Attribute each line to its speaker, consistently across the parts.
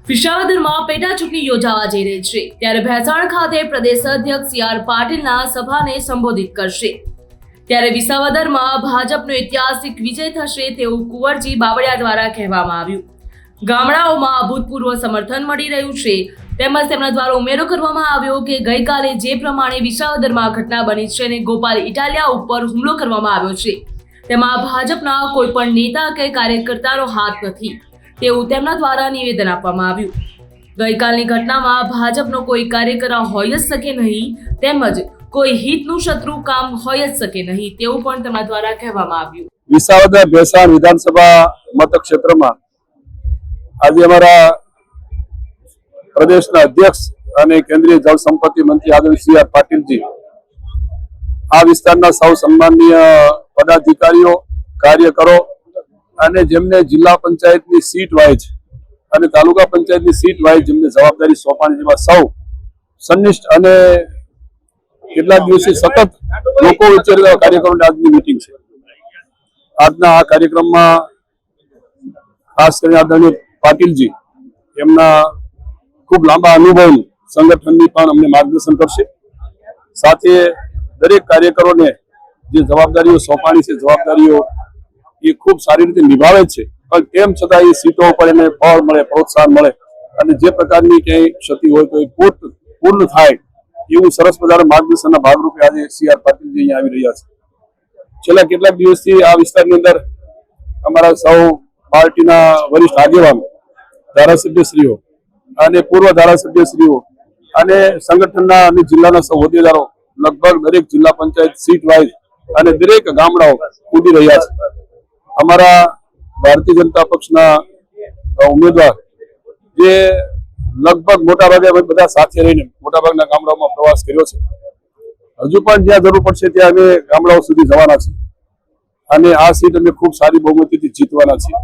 Speaker 1: વિસાવદરમાં પેટા ચૂંટણી યોજાવા જઈ રહી છે ત્યારે ભેસાણ ખાતે પ્રદેશ અધ્યક્ષ સી.આર. પાટીલના સભાને સંબોધિત કરશે ત્યારે વિસાવદરમાં ભાજપનો ઐતિહાસિક વિજય થશે તેવું કુંવરજી બાવળિયા દ્વારા કહેવામાં આવ્યું। ગામડાઓમાં અભૂતપૂર્વ સમર્થન મળી રહ્યું છે તેમજ તેમના દ્વારા ઉમેરો કરવામાં આવ્યો કે ગઈકાલે જે પ્રમાણે વિસાવદરમાં ઘટના બની છે અને ગોપાલ ઇટાલિયા ઉપર હુમલો કરવામાં આવ્યો છે તેમાં ભાજપના કોઈ પણ નેતા કે કાર્યકર્તાનો હાથ નથી તેવું તેમના દ્વારા નિવેદન આપવામાં આવ્યું। ગઈકાલની ઘટનામાં ભાજપનો કોઈ કાર્યકર હોઈ જ શકે નહીં તેમજ કોઈ હિતનું શત્રુ કામ હોઈ જ શકે નહીં તેવું પણ તેમના દ્વારા કહેવામાં આવ્યું।
Speaker 2: વિસાવદર ભેસાણ વિધાનસભા મતક્ષેત્રમાં આજે અમારા પ્રદેશના અધ્યક્ષ અને કેન્દ્રીય જળ સંપત્તિ મંત્રી આદરણીય સી.આર. પાટીલજી આ વિસ્તારના સૌ સન્માનનીય પદાધિકારીઓ, કાર્યકરો અને જેમને જિલ્લા પંચાયતની સીટ વાઇઝ અને તાલુકા પંચાયતની સીટ વાઇઝ જેમને જવાબદારી સોંપવાની જેમાં સૌ સનિષ્ઠ અને કેટલાક દિવસથી સતત લોકો વિચારેલા કાર્યક્રમની આજની મીટિંગ છે। આજના આ કાર્યક્રમમાં ખાસ કરીને આદરણીય પાટીલજી એમના ખૂબ લાંબા અનુભવનું સંગઠનની પણ અમને માર્ગદર્શન કરશે। સાથે દરેક કાર્યકરોને જે જવાબદારીઓ સોંપવાની છે જવાબદારીઓ એ ખૂબ સારી રીતે નિભાવે છે પણ તેમ છતાં એ સીટો ઉપર એને ફળ મળે, પ્રોત્સાહન મળે અને જે પ્રકારની ક્યાંય ક્ષતિ હોય તો એ પૂર્ણ થાય એવું સરસ મજાના માર્ગદર્શનના ભાગરૂપે આજે સી.આર. પાટીલજી અહીંયા આવી રહ્યા છે। છેલ્લા કેટલાક દિવસથી આ વિસ્તારની અંદર અમારા સૌ પાર્ટીના વરિષ્ઠ આગેવાનો, ધારાસભ્યશ્રીઓ અને પૂર્વ ધારાસભ્યશ્રીઓ અને સંગઠનના અને જિલ્લાના સૌ હોદ્દેદારો લગભગ દરેક જિલ્લા પંચાયત સીટ વાઇઝ અને દરેક ગામડાઓ કૂદી રહ્યા છે। અમારા ભારતીય જનતા પક્ષના ઉમેદવાર જે લગભગ મોટાભાગે બધા સાથે રહીને મોટાભાગના ગામડાઓમાં પ્રવાસ કર્યો છે, હજુ પણ જ્યાં જરૂર પડશે ત્યાં અમે ગામડાઓ સુધી જવાના છીએ અને આ સીટ અમે ખૂબ સારી બહુમતીથી જીતવાના છીએ।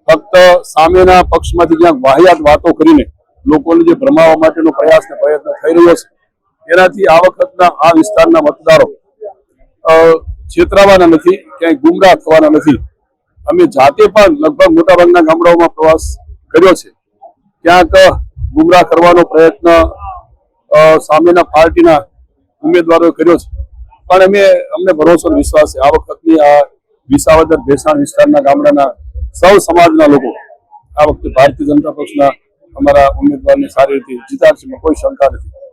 Speaker 2: ફક્ત સામેના પક્ષમાંથી જ્યાં વાહિયાત વાતો કરીને લોકોને જે ભ્રમાવવા માટેનો પ્રયત્ન થઈ રહ્યો છે એનાથી આ વખતના આ વિસ્તારના મતદારો છેતરાવાના નથી, ક્યાંય ગુમરાહ થવાના નથી। અમે જાતે પણ લગભગ મોટાભાગના ગામડાઓમાં પ્રવાસ કર્યો છે, ક્યાંક ગુમરાહ કરવાનો પ્રયત્ન સામેના પાર્ટીના ઉમેદવારોએ કર્યો છે પણ અમને ભરોસો વિશ્વાસ છે આ વખતની આ વિસાવદર ભેસાણ વિસ્તારના ગામડાના સૌ સમાજના લોકો આ વખતે ભારતીય જનતા પક્ષના અમારા ઉમેદવારને સારી રીતે જીતાડશે, કોઈ શંકા નથી।